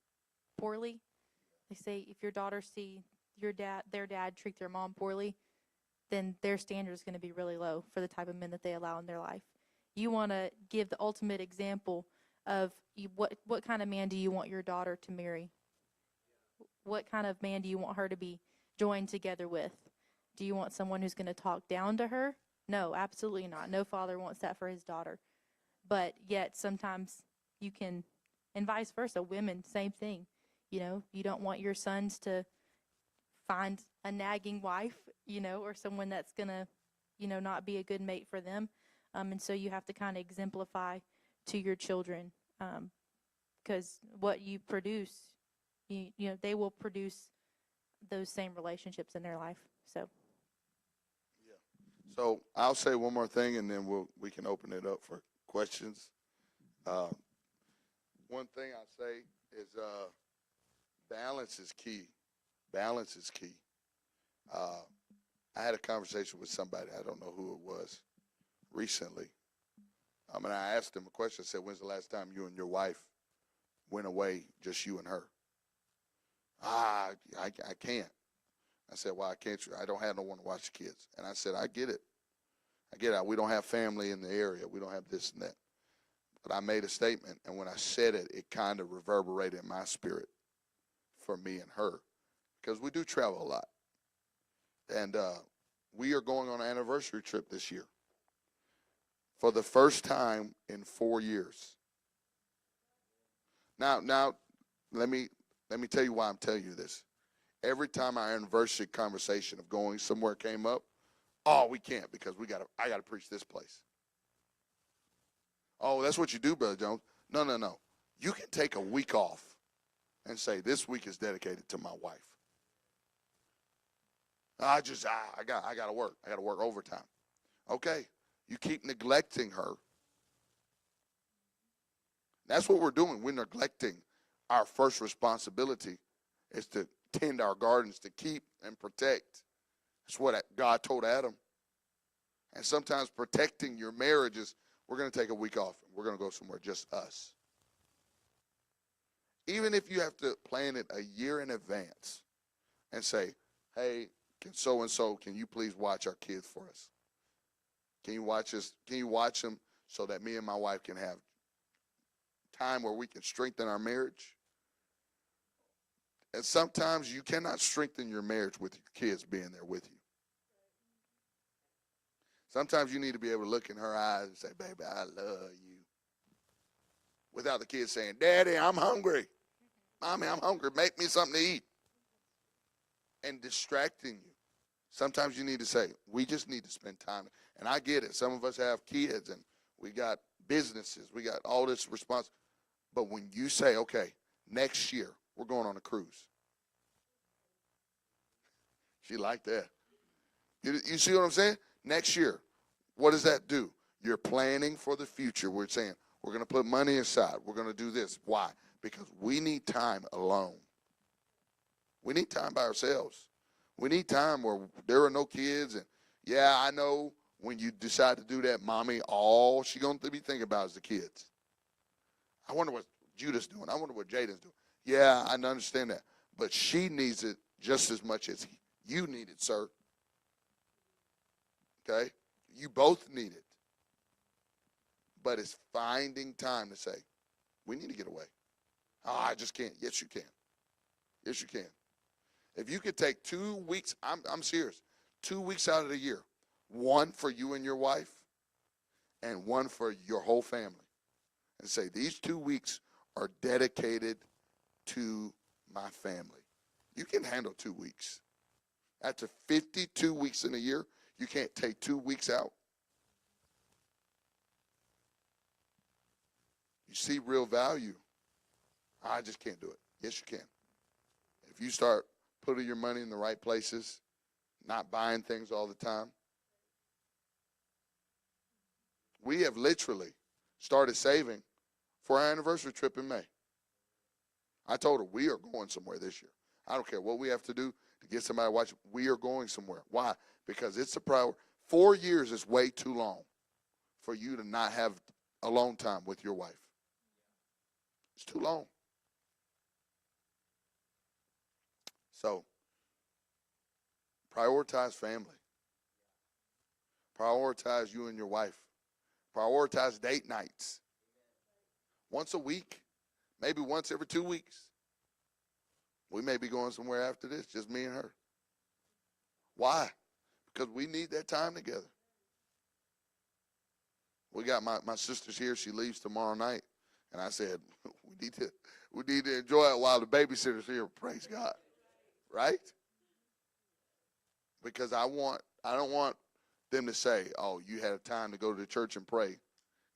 poorly, they say if your daughters see their dad treat their mom poorly, then their standard is going to be really low for the type of men that they allow in their life. You want to give the ultimate example of what kind of man do you want your daughter to marry? what kind of man do you want her to be joined together with? Do you want someone who's going to talk down to her? No, absolutely not. No father wants that for his daughter. But yet sometimes you can, and vice versa, women, same thing. You don't want your sons to find a nagging wife, or someone that's going to, not be a good mate for them. And so you have to kind of exemplify to your children, because what you produce, they will produce those same relationships in their life. So. So I'll say one more thing, and then we can open it up for questions. One thing I say is balance is key. Balance is key. I had a conversation with somebody, I don't know who it was, recently. And I asked him a question. I said, when's the last time you and your wife went away, just you and her? I can't. I said, why can't you? I don't have no one to watch the kids. And I said, I get it. I get it. We don't have family in the area. We don't have this and that. But I made a statement, and when I said it, it kind of reverberated in my spirit for me and her, because we do travel a lot. And we are going on an anniversary trip this year for the first time in 4 years. Now, let me tell you why I'm telling you this. Every time our anniversary conversation of going somewhere came up, oh, we can't because I gotta preach this place. Oh, that's what you do, Brother Jones. No. You can take a week off and say, this week is dedicated to my wife. I got to work. I got to work overtime. Okay, you keep neglecting her. That's what we're doing. We're neglecting our first responsibility is to tend our gardens, to keep and protect. That's what God told Adam. And sometimes protecting your marriage is, we're going to take a week off. We're going to go somewhere, just us. Even if you have to plan it a year in advance and say, hey, can so-and-so, can you please watch our kids for us? Can you watch us? Can you watch them so that me and my wife can have time where we can strengthen our marriage? And sometimes you cannot strengthen your marriage with your kids being there with you. Sometimes you need to be able to look in her eyes and say, baby, I love you. Without the kids saying, Daddy, I'm hungry. Mommy, I'm hungry. Make me something to eat. And distracting you. Sometimes you need to say, we just need to spend time. And I get it. Some of us have kids and we got businesses. We got all this response. But when you say, okay, next year we're going on a cruise. She liked that. You see what I'm saying? Next year, what does that do? You're planning for the future. We're saying we're going to put money aside. We're going to do this. Why? Because we need time alone. We need time by ourselves. We need time where there are no kids. And, yeah, I know when you decide to do that, mommy, all she's going to be thinking about is the kids. I wonder what Judah's doing. I wonder what Jaden's doing. Yeah, I understand that. But she needs it just as much as you need it, sir. Okay? You both need it. But it's finding time to say, we need to get away. Oh, I just can't. Yes, you can. Yes, you can. If you could take 2 weeks, I'm serious, 2 weeks out of the year, one for you and your wife and one for your whole family, and say, these 2 weeks are dedicated to my family. You can handle 2 weeks. After 52 weeks in a year, you can't take 2 weeks out. You see real value. I just can't do it. Yes, you can. If you start putting your money in the right places, not buying things all the time. We have literally started saving for our anniversary trip in May. I told her we are going somewhere this year. I don't care what we have to do to get somebody to watch. We are going somewhere. Why? Because it's a priority. 4 years is way too long for you to not have alone time with your wife. It's too long. So, prioritize family. Prioritize you and your wife. Prioritize date nights. Once a week, maybe once every 2 weeks. We may be going somewhere after this, just me and her. Why? Because we need that time together. We got my sister's here. She leaves tomorrow night. And I said, we need to enjoy it while the babysitter's here. Praise God. Right? Because I don't want them to say, oh, you had time to go to the church and pray.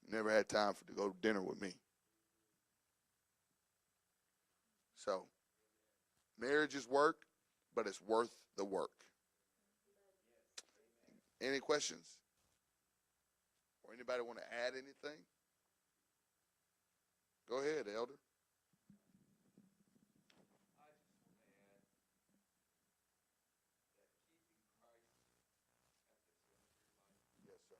You never had time to go to dinner with me. So marriage is work, but it's worth the work. Any questions? Or anybody want to add anything? Go ahead, Elder. Yes, sir.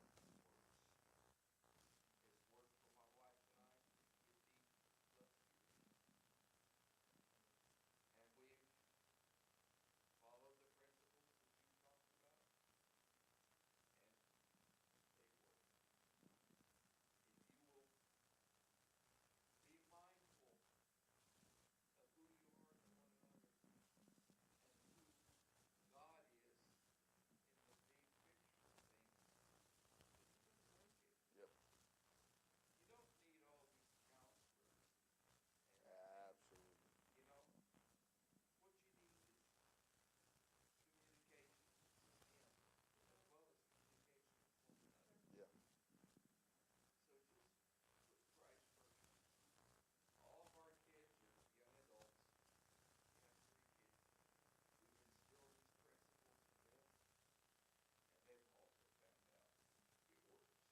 Yep. Absolutely. Yeah.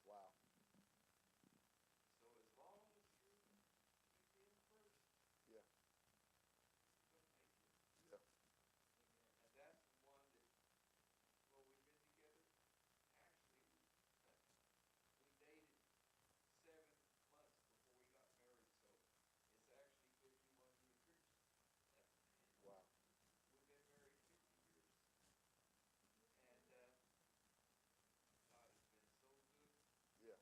Wow. Yeah. Yeah. Wow. Yeah. Yep.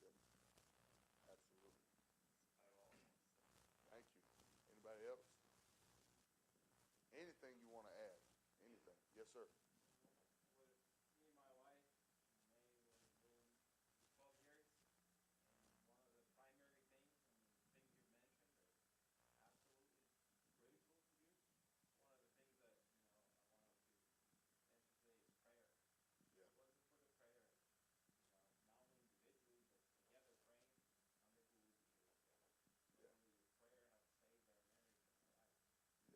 Yep. Absolutely. Thank you. Anybody else? Anything you want to add? Anything? Yes, sir. Yeah.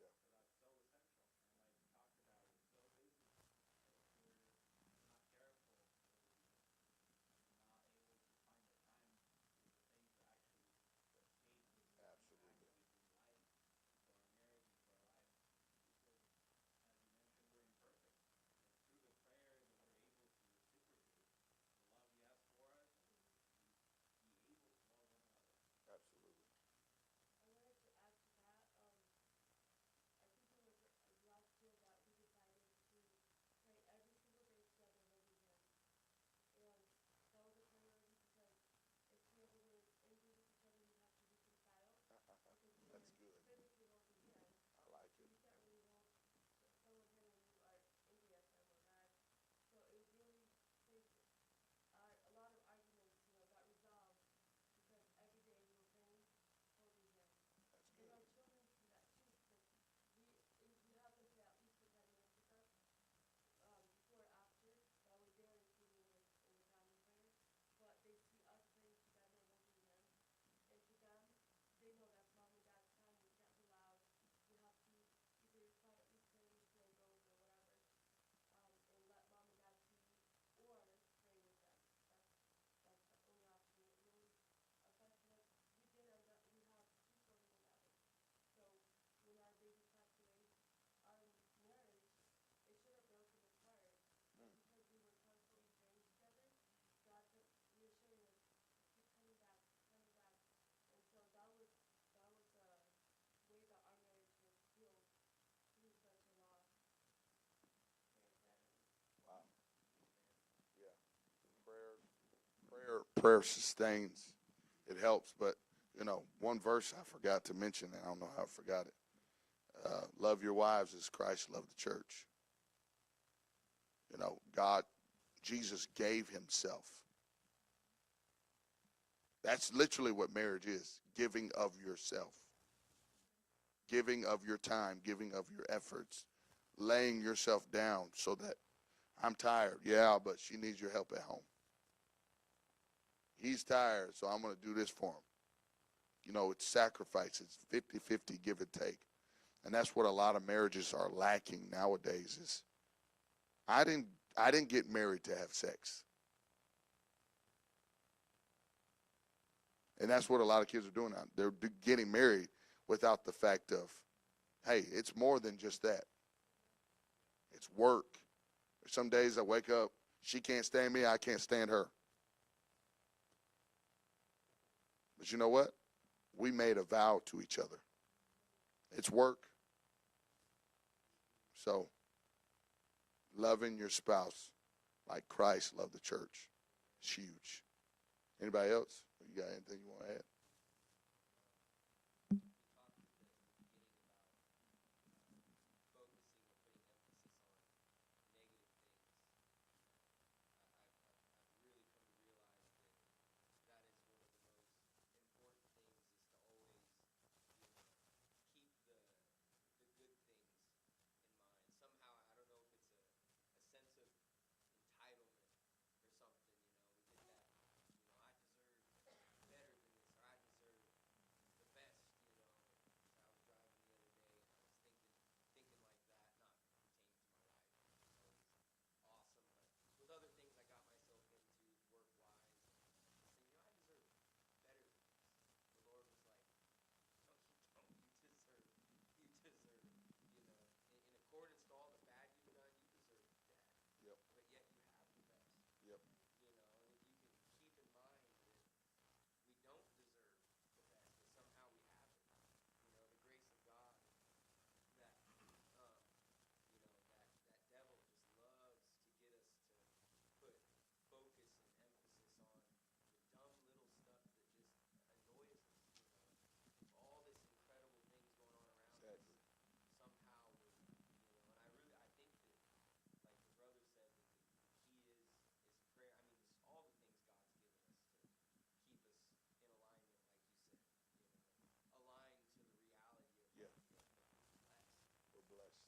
Yeah. Yeah. prayer sustains. It helps. But, one verse I forgot to mention, and I don't know how I forgot it. Love your wives as Christ loved the church. Jesus gave himself. That's literally what marriage is, giving of yourself, giving of your time, giving of your efforts, laying yourself down so that I'm tired. Yeah, but she needs your help at home. He's tired, so I'm going to do this for him. It's sacrifice. It's 50-50, give and take. And that's what a lot of marriages are lacking nowadays is I didn't get married to have sex. And that's what a lot of kids are doing now. They're getting married without the fact of, hey, it's more than just that. It's work. Some days I wake up, she can't stand me, I can't stand her. But you know what? We made a vow to each other. It's work. So, loving your spouse like Christ loved the church is huge. Anybody else? You got anything you want to add? Yep. Yep. Exactly. Yeah, we're blessed.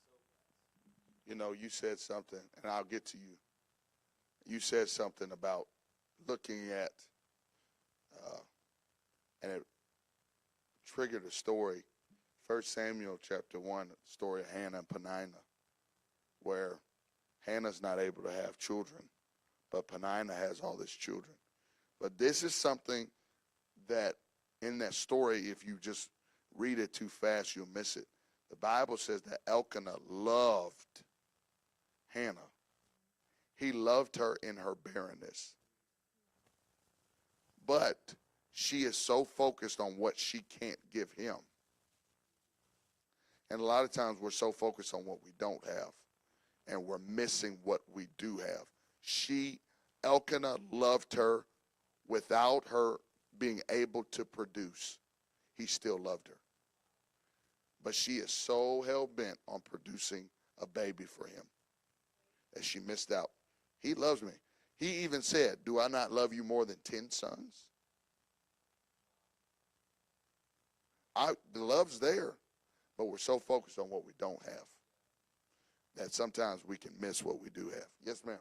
You said something, and I'll get to you. You said something about looking at, uh, and it triggered a story. 1 Samuel chapter 1, story of Hannah and Peninnah, where Hannah's not able to have children, but Peninnah has all these children. But this is something that in that story, if you just read it too fast, you'll miss it. The Bible says that Elkanah loved Hannah. He loved her in her barrenness. But she is so focused on what she can't give him. And a lot of times we're so focused on what we don't have, and we're missing what we do have. Elkanah loved her without her being able to produce. He still loved her. But she is so hell-bent on producing a baby for him that she missed out. He loves me. He even said, do I not love you more than 10 sons? The love's there, but we're so focused on what we don't have that sometimes we can miss what we do have. Yes, ma'am.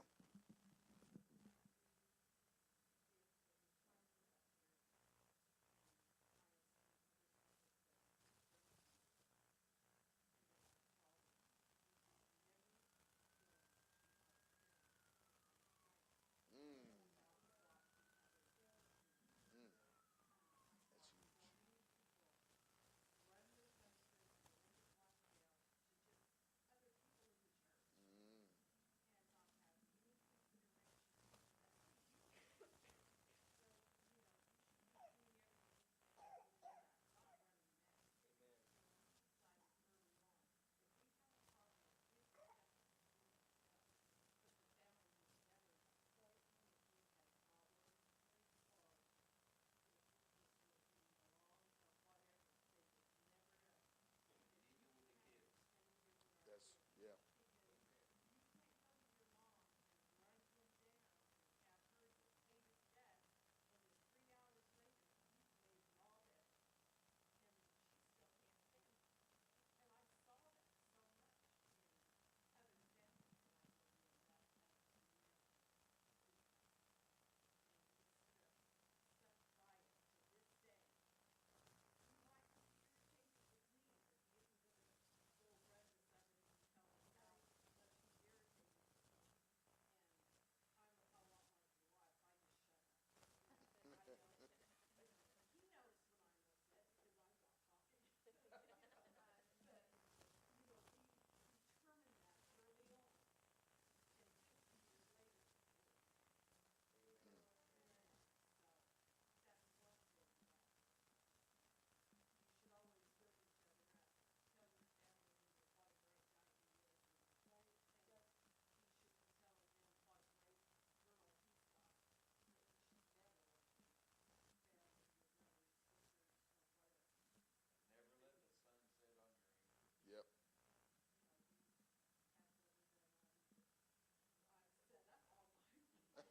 Mm, mm, that's huge. Mm,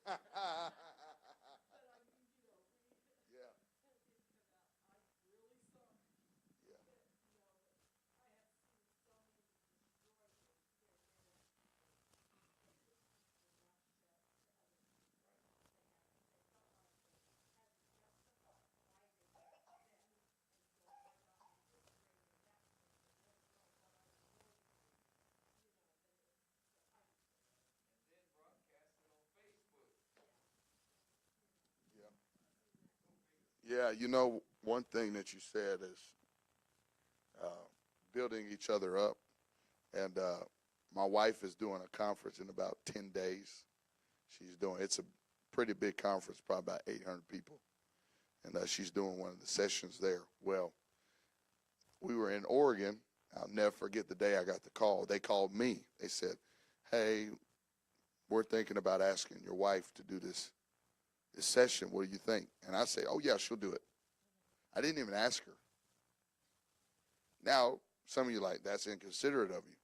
Yeah. Yeah. Yeah, you know, one thing that you said is uh, building each other up. And my wife is doing a conference in about 10 days. It's a pretty big conference, probably about 800 people. And she's doing one of the sessions there. Well, we were in Oregon. I'll never forget the day I got the call. They called me. They said, hey, we're thinking about asking your wife to do this session. What do you think? And I say, oh, yeah, she'll do it. I didn't even ask her. Now, some of you like, that's inconsiderate of you.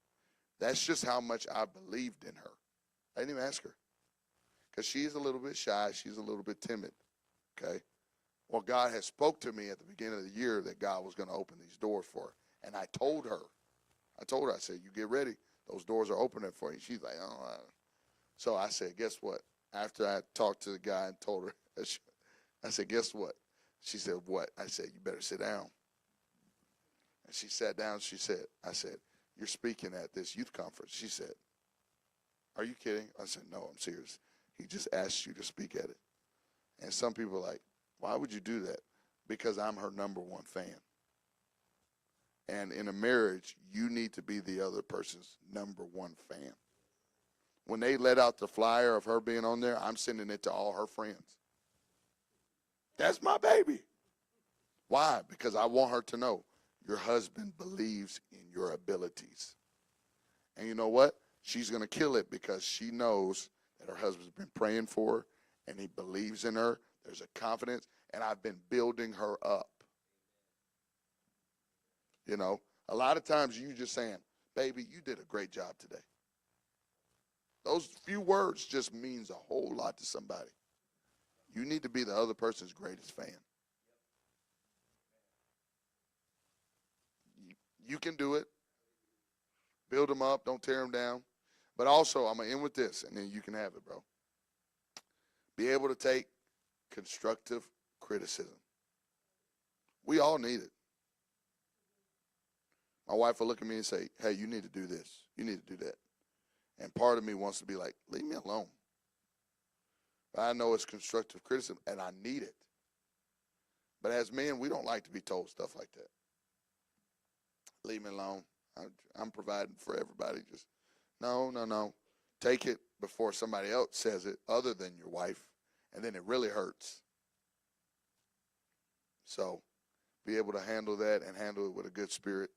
That's just how much I believed in her. I didn't even ask her because she's a little bit shy. She's a little bit timid, okay? Well, God has spoke to me at the beginning of the year that God was going to open these doors for her. And I told her, I said, you get ready. Those doors are opening for you. She's like, oh. So I said, guess what? After I talked to the guy and told her, I said, guess what? She said, what? I said, you better sit down. And she sat down. I said, you're speaking at this youth conference. She said, are you kidding? I said, no, I'm serious. He just asked you to speak at it. And some people are like, why would you do that? Because I'm her number one fan. And in a marriage, you need to be the other person's number one fan. When they let out the flyer of her being on there, I'm sending it to all her friends. That's my baby. Why? Because I want her to know your husband believes in your abilities. And you know what? She's going to kill it because she knows that her husband's been praying for her and he believes in her. There's a confidence, and I've been building her up. You know, a lot of times you just saying, baby, you did a great job today. Those few words just means a whole lot to somebody. You need to be the other person's greatest fan. You can do it. Build them up. Don't tear them down. But also, I'm going to end with this, and then you can have it, bro. Be able to take constructive criticism. We all need it. My wife will look at me and say, hey, you need to do this. You need to do that. And part of me wants to be like, leave me alone. But I know it's constructive criticism, and I need it. But as men, we don't like to be told stuff like that. Leave me alone. I'm providing for everybody. Just, no. Take it before somebody else says it other than your wife, and then it really hurts. So be able to handle that and handle it with a good spirit.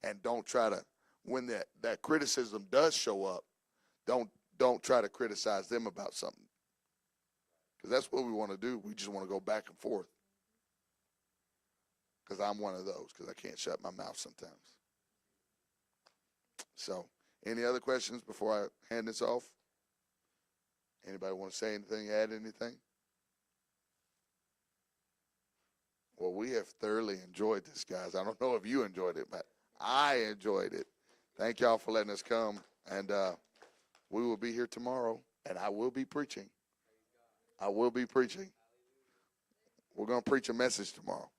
And don't try to, when that criticism does show up, don't try to criticize them about something. Because that's what we want to do. We just want to go back and forth. Because I'm one of those, because I can't shut my mouth sometimes. So, any other questions before I hand this off? Anybody want to say anything, add anything? Well, we have thoroughly enjoyed this, guys. I don't know if you enjoyed it, but I enjoyed it. Thank y'all for letting us come. And we will be here tomorrow, and I will be preaching. I will be preaching. We're going to preach a message tomorrow.